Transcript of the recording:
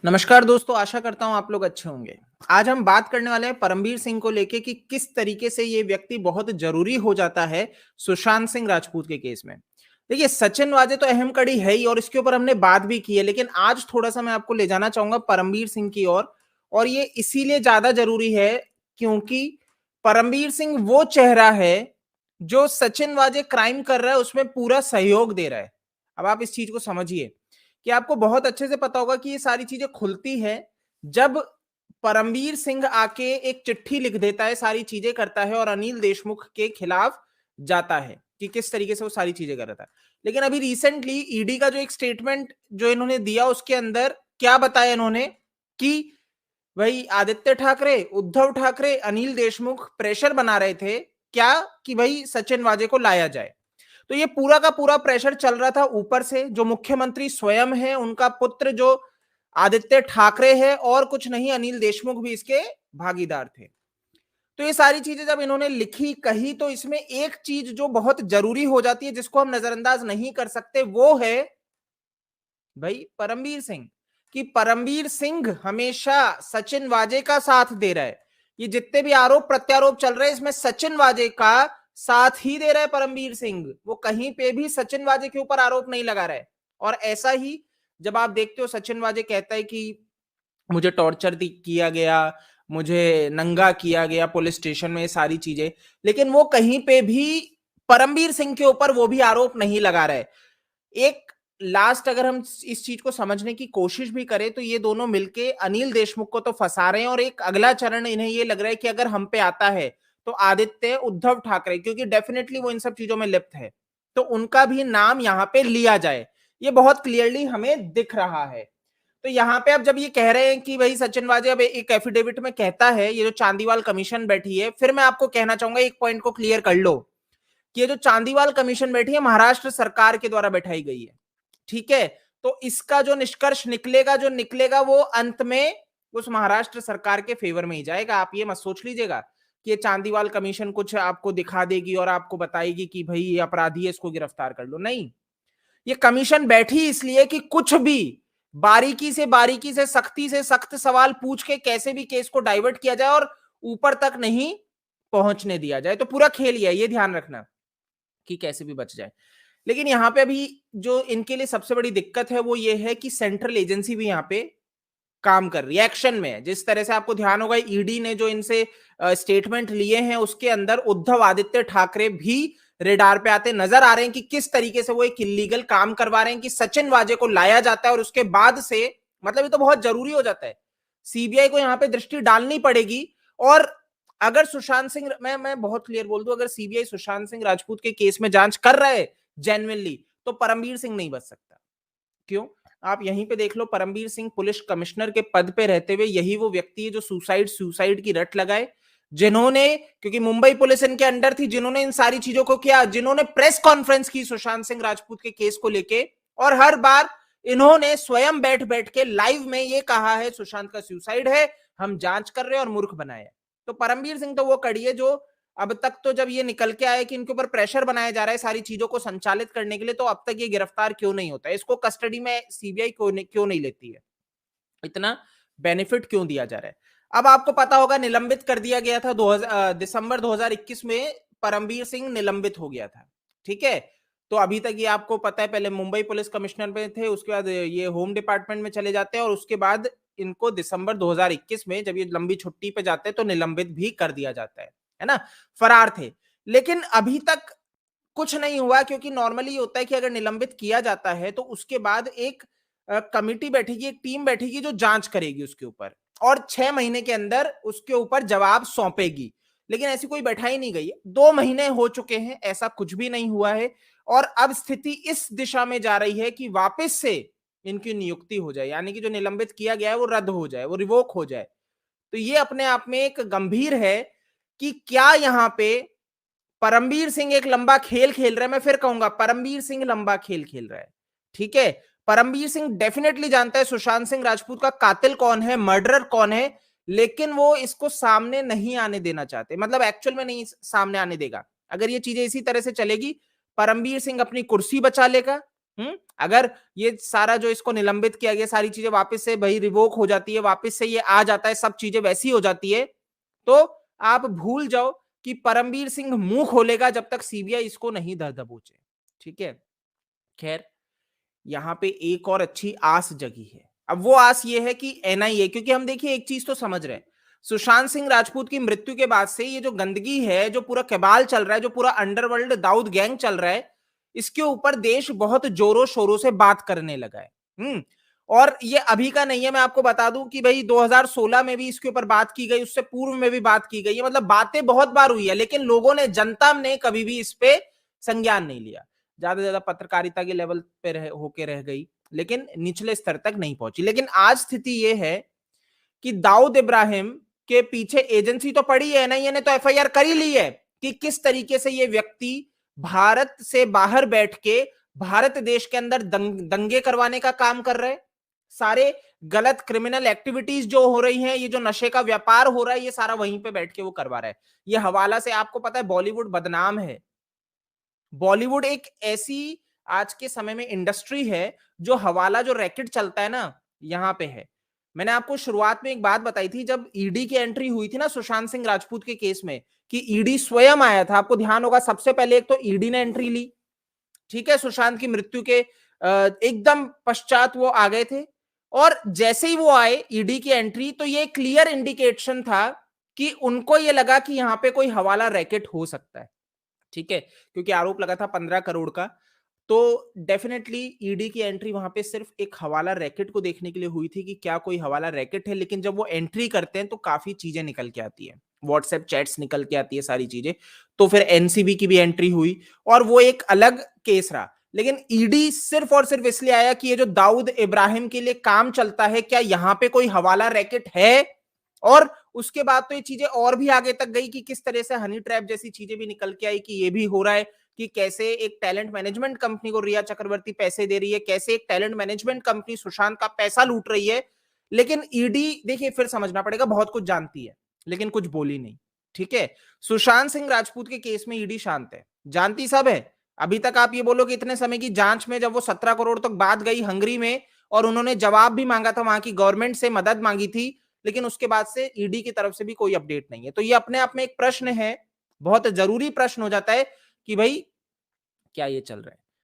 नमस्कार दोस्तों, आशा करता हूँ आप लोग अच्छे होंगे। आज हम बात करने वाले हैं परमबीर सिंह को लेके कि किस तरीके से ये व्यक्ति बहुत ज़रूरी हो जाता है सुशांत सिंह राजपूत के केस में। देखिए, सचिन वाजे तो अहम कड़ी है ही और इसके ऊपर हमने बात भी की है, लेकिन आज थोड़ा-सा मैं आपको ले जाना चाहूँगा परमबीर सिंह की ओर। और ये इसीलिए ज़्यादा ज़रूरी है क्योंकि परमबीर सिंह वो चेहरा है जो सचिन वाजे क्राइम कर रहा है उसमें पूरा सहयोग दे रहा है। अब आप इस चीज़ को समझिए कि आपको बहुत अच्छे से पता होगा कि ये सारी चीजें खुलती है जब परमबीर सिंह आके एक चिट्ठी लिख देता है, सारी चीजें करता है और अनिल देशमुख के खिलाफ जाता है कि किस तरीके से वो सारी चीजें कर रहा था। लेकिन अभी रिसेंटली ईडी का जो एक स्टेटमेंट जो इन्होंने दिया उसके अंदर क्या बताया इन्होंने कि भाई आदित्य ठाकरे, उद्धव ठाकरे, अनिल देशमुख प्रेशर बना रहे थे क्या कि भाई सचिन वाजे को लाया जाए। तो ये पूरा का पूरा प्रेशर चल रहा था ऊपर से, जो मुख्यमंत्री स्वयं है, उनका पुत्र जो आदित्य ठाकरे है और कुछ नहीं अनिल देशमुख भी इसके भागीदार थे। तो ये सारी चीजें जब इन्होंने लिखी कही तो इसमें एक चीज जो बहुत जरूरी हो जाती है जिसको हम नजरअंदाज नहीं कर सकते वो है भाई परमबीर सिंह। कि परमबीर सिंह हमेशा सचिन वाजे का साथ दे रहा है। ये जितने भी आरोप प्रत्यारोप चल रहे हैं इसमें सचिन वाजे का साथ ही दे रहा है परमबीर सिंह। वो कहीं पे भी सचिन वाजे के ऊपर आरोप नहीं लगा रहा है। और ऐसा ही जब आप देखते हो सचिन वाजे कहता है कि मुझे टॉर्चर किया गया, मुझे नंगा किया गया पुलिस स्टेशन में, ये सारी चीजें, लेकिन वो कहीं पे भी परमबीर सिंह के ऊपर वो भी आरोप नहीं लगा रहा है। एक लास्ट अगर हम इस चीज को समझने की कोशिश भी करें तो ये दोनों मिलके अनिल देशमुख को तो फंसा रहे हैं और एक अगला चरण इन्हें ये लग रहा है कि अगर हम पे आता है तो आदित्य उद्धव ठाकरे, क्योंकि डेफिनेटली वो इन सब चीजों में लिप्त है, तो उनका भी नाम यहां पे लिया जाए। ये बहुत क्लियरली हमें दिख रहा है। तो यहाँ पे अब जब ये कह रहे हैं कि भाई सचिन वाजे अब एक एफिडेविट में कहता है, ये जो चांदीवाल कमीशन बैठी है, फिर मैं आपको कहना चाहूंगा एक पॉइंट को क्लियर कर लो कि ये जो चांदीवाल कमीशन बैठी है महाराष्ट्र सरकार के द्वारा बैठाई गई है। ठीक है, तो इसका जो निष्कर्ष निकलेगा जो निकलेगा वो अंत में उस महाराष्ट्र सरकार के फेवर में ही जाएगा। आप ये मत सोच लीजिएगा कि ये चांदीवाल कमीशन कुछ आपको दिखा देगी और आपको बताएगी कि भाई ये अपराधी है इसको गिरफ्तार कर लो। नहीं, ये कमीशन बैठी इसलिए कि कुछ भी बारीकी से सख्ती से सख्त सवाल पूछ के कैसे भी केस को डाइवर्ट किया जाए और ऊपर तक नहीं पहुंचने दिया जाए। तो पूरा खेल ही है, ये ध्यान रखना कि कैसे भी बच जाए। लेकिन यहाँ पे अभी जो इनके लिए सबसे बड़ी दिक्कत है वो ये है कि सेंट्रल एजेंसी भी यहाँ पे काम कर रही है, एक्शन में है। जिस तरह से आपको ध्यान होगा ईडी ने जो इनसे स्टेटमेंट लिए हैं उसके अंदर उद्धव आदित्य ठाकरे भी रेडार पे आते नजर आ रहे हैं कि किस तरीके से वो एक इलीगल काम करवा रहे हैं कि सचिन वाजे को लाया जाता है और उसके बाद से मतलब ये तो बहुत जरूरी हो जाता है, सीबीआई को यहाँ पे दृष्टि डालनी पड़ेगी। और अगर सुशांत सिंह, मैं बहुत क्लियर बोल दूं, अगर सीबीआई सुशांत सिंह राजपूत के केस में जांच कर रहा है जेन्युइनली तो परमबीर सिंह नहीं बच सकता। क्यों? आप यहीं पे देख लो, परमबीर सिंह पुलिस कमिश्नर के पद पे रहते हुए यही वो व्यक्ति है जो सुसाइड की रट लगाए, जिन्होंने, क्योंकि मुंबई पुलिस इनके अंडर थी, जिन्होंने इन सारी चीजों को किया, जिन्होंने प्रेस कॉन्फ्रेंस की सुशांत सिंह राजपूत के केस को लेके और हर बार इन्होंने स्वयं बैठ बैठ के लाइव में ये कहा है सुशांत का सुसाइड है, हम जांच कर रहे हैं और मूर्ख बनाया। तो परमबीर सिंह तो वो कड़ी है जो अब तक तो जब ये निकल के आया कि इनके ऊपर प्रेशर बनाया जा रहा है सारी चीजों को संचालित करने के लिए, तो अब तक ये गिरफ्तार क्यों नहीं होता है, इसको कस्टडी में सीबीआई क्यों नहीं लेती है, इतना बेनिफिट क्यों दिया जा रहा है। अब आपको पता होगा निलंबित कर दिया गया था दिसंबर 2021 में परमबीर सिंह निलंबित हो गया था। ठीक है, तो अभी तक ये आपको पता है पहले मुंबई पुलिस कमिश्नर में थे, उसके बाद ये होम डिपार्टमेंट में चले जाते हैं और उसके बाद इनको दिसंबर 2021 में जब ये लंबी छुट्टी पे जाते हैं तो निलंबित भी कर दिया जाता है ना, फरार थे। लेकिन अभी तक कुछ नहीं हुआ क्योंकि नॉर्मली होता है कि अगर निलंबित किया जाता है तो उसके बाद एक कमिटी बैठेगी, एक टीम बैठेगी जो जांच करेगी उसके ऊपर और 6 महीने के अंदर उसके ऊपर जवाब सौंपेगी। लेकिन ऐसी कोई बैठाई नहीं गई। 2 महीने हो चुके हैं, ऐसा कुछ भी नहीं हुआ है और अब स्थिति इस दिशा में जा रही है कि वापस से इनकी नियुक्ति हो जाए, यानी कि जो निलंबित किया गया है वो रद्द हो जाए, वो रिवोक हो जाए। तो ये अपने आप में एक गंभीर है कि क्या यहाँ पे परमबीर सिंह एक लंबा खेल खेल रहा है। मैं फिर कहूंगा परमबीर सिंह लंबा खेल खेल रहा है। ठीक है, परमबीर सिंह डेफिनेटली जानता है सुशांत सिंह राजपूत का कातिल कौन है, मर्डरर कौन है, लेकिन वो इसको सामने नहीं आने देना चाहते, मतलब एक्चुअल में नहीं सामने आने देगा। अगर ये चीजें इसी तरह से चलेगी परमबीर सिंह अपनी कुर्सी बचा लेगा, अगर ये सारा जो इसको निलंबित किया गया, सारी चीजें वापस से भाई रिवोक हो जाती है, वापस से ये आ जाता है, सब चीजें वैसी हो जाती है, तो आप भूल जाओ कि परमबीर सिंह मुंह खोलेगा जब तक सीबीआई इसको नहीं दबोचे। ठीक है, खैर यहां पे एक और अच्छी आस जगी है। अब वो आस ये है कि एनआईए, क्योंकि हम देखिए एक चीज तो समझ रहे हैं, सुशांत सिंह राजपूत की मृत्यु के बाद से ये जो गंदगी है, जो पूरा केबाल चल रहा है, जो पूरा अंडरवर्ल्ड दाऊद गैंग चल रहा है, इसके ऊपर देश बहुत जोरों शोरों से बात करने लगा है। और ये अभी का नहीं है, मैं आपको बता दूं कि भाई 2016 में भी इसके ऊपर बात की गई, उससे पूर्व में भी बात की गई है, मतलब बातें बहुत बार हुई है, लेकिन लोगों ने, जनता ने कभी भी इस पे संज्ञान नहीं लिया। ज्यादा से ज्यादा पत्रकारिता के लेवल पे होके रह गई, लेकिन निचले स्तर तक नहीं पहुंची। लेकिन आज स्थिति यह है कि दाऊद इब्राहिम के पीछे एजेंसी तो पड़ी है, एनआईए ने तो एफआईआर कर ही ली है कि किस तरीके से ये व्यक्ति भारत से बाहर बैठ के भारत देश के अंदर दंगे करवाने का काम कर रहे हैं। सारे गलत क्रिमिनल एक्टिविटीज जो हो रही हैं, ये जो नशे का व्यापार हो रहा है, ये सारा वहीं पे बैठ के वो करवा रहा है। ये हवाला से आपको पता है बॉलीवुड बदनाम है। बॉलीवुड एक ऐसी आज के समय में इंडस्ट्री है जो हवाला, जो रैकेट चलता है ना, यहां पे है। मैंने आपको शुरुआत में एक बात बताई थी, जब ईडी की एंट्री हुई थी ना सुशांत सिंह राजपूत के केस में, कि ईडी स्वयं आया था। आपको ध्यान होगा, सबसे पहले एक तो ईडी ने एंट्री ली, ठीक है, सुशांत की मृत्यु के एकदम पश्चात वो आ गए थे। और जैसे ही वो आए ईडी की एंट्री, तो ये क्लियर इंडिकेशन था कि उनको ये लगा कि यहां पे कोई हवाला रैकेट हो सकता है। ठीक है, क्योंकि आरोप लगा था 15 करोड़ का, तो डेफिनेटली ईडी की एंट्री वहां पे सिर्फ एक हवाला रैकेट को देखने के लिए हुई थी कि क्या कोई हवाला रैकेट है। लेकिन जब वो एंट्री करते हैं तो काफी चीजें निकल के आती है, व्हाट्सएप चैट्स निकल के आती है, सारी चीजें। तो फिर एनसीबी की भी एंट्री हुई और वो एक अलग केस रहा। लेकिन ईडी सिर्फ और सिर्फ इसलिए आया कि ये जो दाऊद इब्राहिम के लिए काम चलता है, क्या यहां पे कोई हवाला रैकेट है। और उसके बाद तो ये चीजें और भी आगे तक गई कि किस तरह से हनी ट्रैप जैसी चीजें भी निकल के आई कि ये भी हो रहा है कि कैसे एक टैलेंट मैनेजमेंट कंपनी को रिया चक्रवर्ती पैसे दे रही है, कैसे एक टैलेंट मैनेजमेंट कंपनी सुशांत का पैसा लूट रही है। लेकिन ईडी देखिए, फिर समझना पड़ेगा, बहुत कुछ जानती है लेकिन कुछ बोली नहीं। ठीक है, सुशांत सिंह राजपूत के केस में ईडी शांत है, जानती सब है। अभी तक आप ये बोलो कि इतने समय की जांच में जब वो 17 करोड़ तक बात गई हंगरी में, और उन्होंने जवाब भी मांगा था, वहां की गवर्नमेंट से मदद मांगी थी, लेकिन उसके बाद से ईडी की तरफ से भी कोई अपडेट नहीं है। तो ये अपने आप में एक प्रश्न है, बहुत जरूरी प्रश्न हो जाता है कि भाई क्या ये चल रहा है।